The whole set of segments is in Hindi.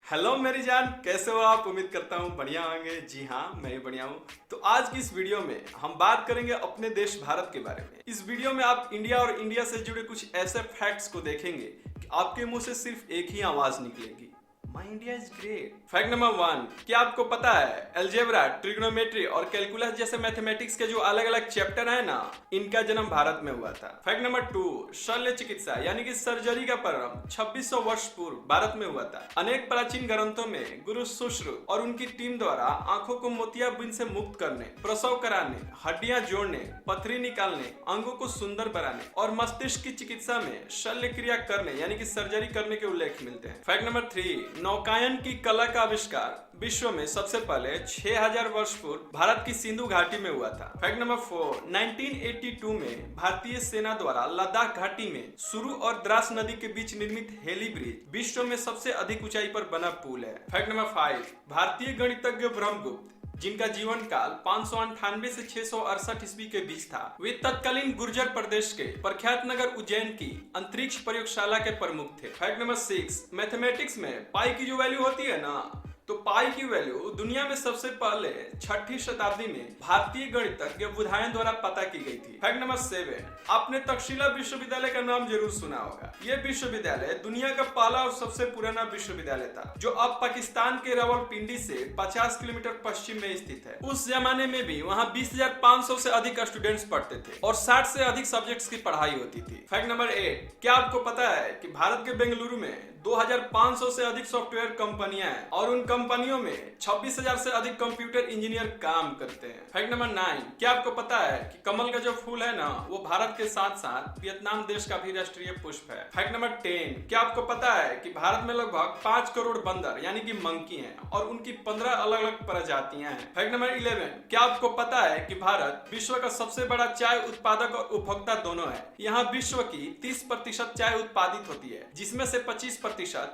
हेलो मेरी जान, कैसे हो आप? उम्मीद करता हूँ बढ़िया होंगे। जी हाँ, मैं भी बढ़िया हूँ। तो आज की इस वीडियो में हम बात करेंगे अपने देश भारत के बारे में। इस वीडियो में आप इंडिया और इंडिया से जुड़े कुछ ऐसे फैक्ट्स को देखेंगे कि आपके मुंह से सिर्फ एक ही आवाज निकलेगी, my India is great. Fact number 1, क्या आपको पता है अलजेब्रा, ट्रिग्नोमेट्री और कैलकुलस जैसे मैथमेटिक्स के जो अलग अलग चैप्टर है ना, इनका जन्म भारत में हुआ था। फैक्ट नंबर 2, शल्य चिकित्सा यानी कि सर्जरी का प्रारंभ 2600 वर्ष पूर्व भारत में हुआ था। अनेक प्राचीन ग्रंथों में गुरु शुश्रु और उनकी टीम द्वारा आंखों को मोतियाबिंद से मुक्त करने, प्रसव कराने, हड्डियां जोड़ने, पथरी निकालने, अंगों को सुंदर बनाने और मस्तिष्क की चिकित्सा में शल्य क्रिया करने यानी कि सर्जरी करने के उल्लेख मिलते हैं। फैक्ट नंबर 3, नौकायन की कला का आविष्कार विश्व में सबसे पहले 6000 वर्ष पूर्व भारत की सिंधु घाटी में हुआ था। फैक्ट नंबर 4, 1982 में भारतीय सेना द्वारा लद्दाख घाटी में सुरु और द्रास नदी के बीच निर्मित हेली ब्रिज विश्व में सबसे अधिक ऊंचाई पर बना पुल है। फैक्ट नंबर 5, भारतीय गणितज्ञ ब्रह्मगुप्त, जिनका जीवन काल 598 से 668 ईस्वी के बीच था, वे तत्कालीन गुर्जर प्रदेश के प्रख्यात नगर उज्जैन की अंतरिक्ष प्रयोगशाला के प्रमुख थे। फैक्ट नंबर 6, मैथमेटिक्स में पाई की जो वैल्यू होती है ना, तो पाई की वैल्यू दुनिया में सबसे पहले 6ठी शताब्दी में भारतीय गणितज्ञ बुधायन द्वारा पता की गई थी। फैक्ट नंबर 7, आपने तक्षशिला विश्वविद्यालय का नाम जरूर सुना होगा। यह विश्वविद्यालय दुनिया का पहला और सबसे पुराना विश्वविद्यालय था, जो अब पाकिस्तान के रावलपिंडी से 50 किलोमीटर पश्चिम में स्थित है। उस जमाने में भी वहाँ 20,500 से अधिक स्टूडेंट्स पढ़ते थे और 60 से अधिक सब्जेक्ट्स की पढ़ाई होती थी। फैक्ट नंबर 8, क्या आपको पता है कि भारत के बेंगलुरु में 2500 से अधिक सॉफ्टवेयर कंपनियां हैं और उन कंपनियों में 26,000 से अधिक कंप्यूटर इंजीनियर काम करते हैं। फैक्ट नंबर 9, क्या आपको पता है कि कमल का जो फूल है ना, वो भारत के साथ साथ वियतनाम देश का भी राष्ट्रीय पुष्प है। फैक्ट नंबर 10, क्या आपको पता है कि भारत में लगभग 5 करोड़ बंदर यानी कि मंकी हैं और उनकी 15 अलग अलग प्रजातियां हैं। फैक्ट नंबर 11, क्या आपको पता है कि भारत विश्व का सबसे बड़ा चाय उत्पादक और उपभोक्ता दोनों है। यहाँ विश्व की 30% चाय उत्पादित होती है, जिसमें से 25%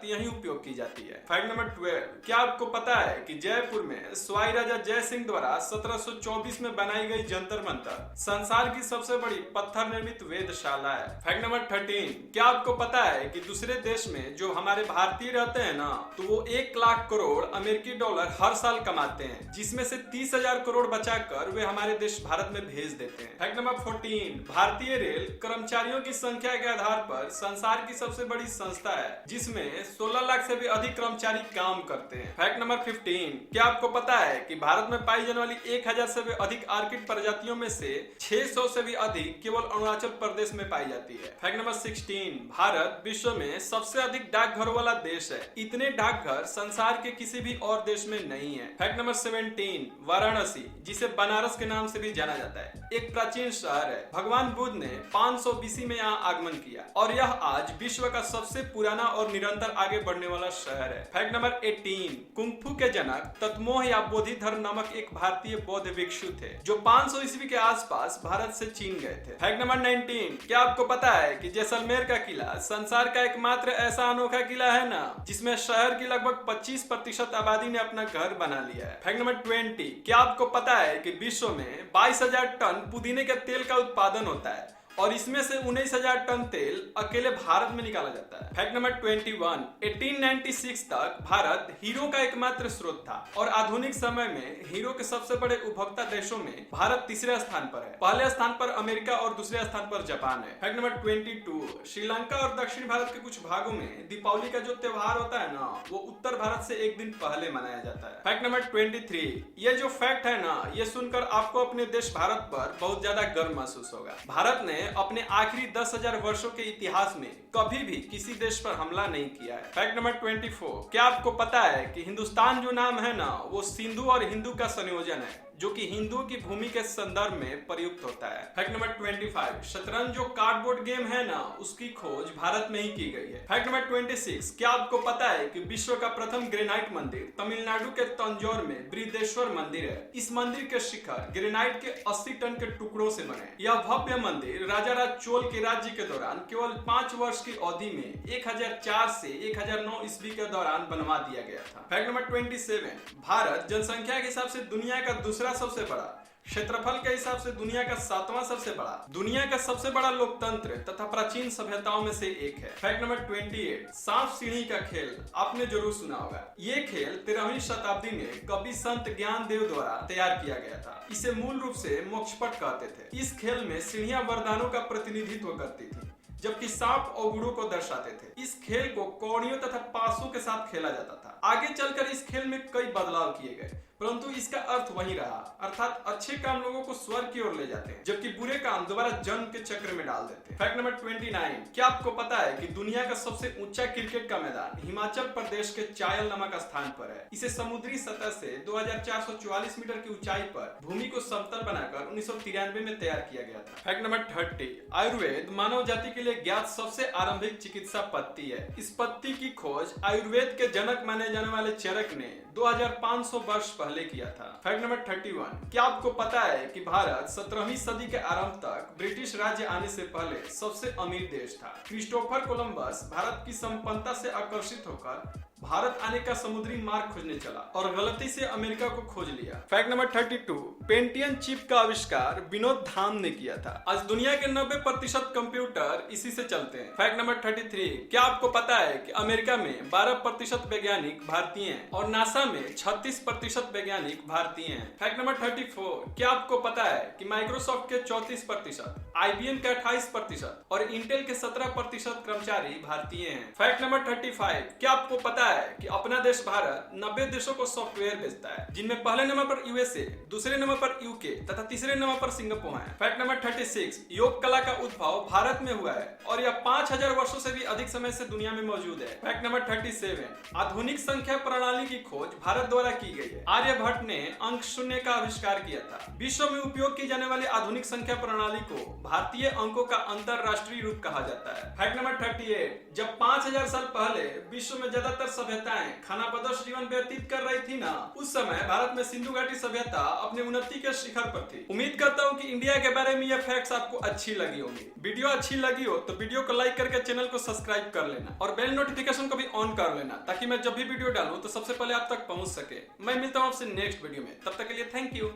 यही उपयोग की जाती है। फैक्ट नंबर 12, क्या आपको पता है कि जयपुर में सवाई राजा जय सिंह द्वारा 1724 में बनाई गई जंतर मंतर संसार की सबसे बड़ी पत्थर निर्मित वेधशाला है। फैक्ट नंबर 13, क्या आपको पता है कि दूसरे देश में जो हमारे भारतीय रहते हैं ना, तो वो 1 लाख करोड़ अमेरिकी डॉलर हर साल कमाते हैं, जिसमें से 30,000 करोड़ बचाकर वे हमारे देश भारत में भेज देते हैं। फैक्ट नंबर 14, भारतीय रेल कर्मचारियों की संख्या के आधार पर संसार की सबसे बड़ी संस्था है, जिसमें 16 लाख से भी अधिक कर्मचारी काम करते हैं। फैक्ट नंबर 15, क्या आपको पता है कि भारत में पाई जाने वाली 1000 से भी अधिक आर्किड प्रजातियों में से 600 से भी अधिक केवल अरुणाचल प्रदेश में पाई जाती है। फैक्ट नंबर 16, भारत विश्व में सबसे अधिक डाकघरों वाला देश है। इतने डाकघर संसार के किसी भी और देश में नहीं है। फैक्ट नंबर 17, वाराणसी, जिसे बनारस के नाम से भी जाना जाता है, एक प्राचीन शहर है। भगवान बुद्ध ने 500 बीसी में यहाँ आगमन किया और यह आज विश्व का सबसे पुराना और निरंतर आगे बढ़ने वाला शहर है। फैक्ट नंबर 18, कुंफू के जनक तत्मोह या बोधिधर्म नामक एक भारतीय बौद्ध भिक्षु थे, जो 500 ईस्वी के आसपास भारत से चीन गए थे। फैक्ट नंबर 19, क्या आपको पता है कि जैसलमेर का किला संसार का एकमात्र ऐसा अनोखा किला है ना, जिसमें शहर की लगभग 25% आबादी ने अपना घर बना लिया है। फैक्ट नंबर 20, क्या आपको पता है कि विश्व में 22,000 टन पुदीने के तेल का उत्पादन होता है और इसमें से 19,000 टन तेल अकेले भारत में निकाला जाता है। फैक्ट नंबर 21, 1896 तक भारत हीरो का एकमात्र स्रोत था और आधुनिक समय में हीरो के सबसे बड़े उपभोक्ता देशों में भारत तीसरे स्थान पर है। पहले स्थान पर अमेरिका और दूसरे स्थान पर जापान है। फैक्ट नंबर 22, श्रीलंका और दक्षिण भारत के कुछ भागों में दीपावली का जो त्योहार होता है ना, वो उत्तर भारत से एक दिन पहले मनाया जाता है। फैक्ट नंबर 23, ये जो फैक्ट है ना, ये सुनकर आपको अपने देश भारत पर बहुत ज्यादा गर्व महसूस होगा। भारत ने अपने आखिरी 10,000 वर्षों के इतिहास में कभी भी किसी देश पर हमला नहीं किया है। फैक्ट नंबर 24, क्या आपको पता है कि हिंदुस्तान जो नाम है ना, वो सिंधु और हिंदू का संयोजन है, जो कि हिंदुओं की भूमि के संदर्भ में प्रयुक्त होता है। फैक्ट नंबर 25, शतरंज जो कार्डबोर्ड गेम है ना, उसकी खोज भारत में ही की गई है। फैक्ट नंबर 26, क्या आपको पता है कि विश्व का प्रथम ग्रेनाइट मंदिर तमिलनाडु के तंजौर में बृहदेश्वर मंदिर है। इस मंदिर के शिखर ग्रेनाइट के 80 टन के टुकड़ों से बने। यह भव्य मंदिर राजाराज चोल के राज्य के दौरान केवल 5 वर्ष की अवधि में 1004 से 1009 ईस्वी के दौरान बनवा दिया गया था। फैक्ट नंबर 27, भारत जनसंख्या के हिसाब से दुनिया का दूसरा सबसे बड़ा क्षेत्रफल के हिसाब से दुनिया का 7वां सबसे बड़ा, दुनिया का सबसे बड़ा लोकतंत्र तथा प्राचीन सभ्यताओं में से एक है। फैक्ट नंबर 28, सांप सीढ़ी का खेल आपने जरूर सुना होगा। ये खेल 13वीं शताब्दी में कवि संत ज्ञानदेव द्वारा तैयार किया गया था। इसे मूल रूप से मोक्षपट कहते थे। इस खेल में सीढ़ियां वरदानों का प्रतिनिधित्व करती थी, जबकि सांप अवगुणों को दर्शाते थे। इस खेल को कौड़ियों तथा पासों के साथ खेला जाता था। आगे चलकर इस खेल में कई बदलाव किए गए, परंतु इसका अर्थ वही रहा, अर्थात अच्छे काम लोगों को स्वर्ग की ओर ले जाते हैं, जबकि बुरे काम दोबारा जन्म के चक्र में डाल देते हैं। फैक्ट नंबर 29, क्या आपको पता है कि दुनिया का सबसे ऊंचा क्रिकेट का मैदान हिमाचल प्रदेश के चायल नामक स्थान पर है। इसे समुद्री सतह से 2444 मीटर की ऊंचाई पर भूमि को समतल बनाकर 1993 में तैयार किया गया था। फैक्ट नंबर 30, आयुर्वेद मानव जाति के लिए ज्ञात सबसे आरंभिक चिकित्सा पद्धति है। इस पद्धति की खोज आयुर्वेद के जनक माने जाने वाले चरक ने 2500 वर्ष पहले किया था। फैक्ट नंबर 31, क्या आपको पता है कि भारत 17वीं सदी के आरंभ तक ब्रिटिश राज्य आने से पहले सबसे अमीर देश था। क्रिस्टोफर कोलंबस भारत की संपन्नता से आकर्षित होकर भारत आने का समुद्री मार्ग खोजने चला और गलती से अमेरिका को खोज लिया। फैक्ट नंबर 32, पेंटियम चिप का आविष्कार विनोद धाम ने किया था। आज दुनिया के 90% कंप्यूटर इसी से चलते हैं। फैक्ट नंबर 33, क्या आपको पता है कि अमेरिका में 12% वैज्ञानिक भारतीय हैं और नासा में 36% वैज्ञानिक भारतीय हैं। फैक्ट नंबर 34, क्या आपको पता है कि माइक्रोसॉफ्ट के 34%, IBM के 28% और इंटेल के 17% कर्मचारी भारतीय हैं। फैक्ट नंबर 35, क्या आपको पता है कि अपना देश भारत 90 देशों को सॉफ्टवेयर बेचता है, जिनमें पहले नंबर पर USA, दूसरे नंबर पर UK तथा तीसरे नंबर पर सिंगापुर है। फैक्ट नंबर 36, योग कला का उद्भव भारत में हुआ है और यह 5000 वर्षों से भी अधिक समय से दुनिया में मौजूद है। फैक्ट नंबर 37, आधुनिक संख्या प्रणाली की खोज भारत द्वारा की गई है। आर्यभट्ट ने अंक शून्य का आविष्कार किया था। विश्व में उपयोग की जाने वाली आधुनिक संख्या प्रणाली को भारतीय अंकों का अंतरराष्ट्रीय रूप कहा जाता है। फैक्ट नंबर 38, जब 5000 साल पहले विश्व में ज्यादातर सभ्यताएं खानाबदोश जीवन व्यतीत कर रही थी ना, उस समय भारत में सिंधु घाटी सभ्यता अपने उन्नति के शिखर पर थी। उम्मीद करता हूँ कि इंडिया के बारे में ये फैक्ट्स आपको अच्छी लगी होंगी। वीडियो अच्छी लगी हो तो वीडियो को लाइक करके चैनल को सब्सक्राइब कर लेना और बेल नोटिफिकेशन को भी ऑन कर लेना, ताकि मैं जब भी वीडियो डालूं तो सबसे पहले आप तक पहुंच सके। मैं मिलता हूं आपसे नेक्स्ट वीडियो में, तब तक के लिए थैंक यू।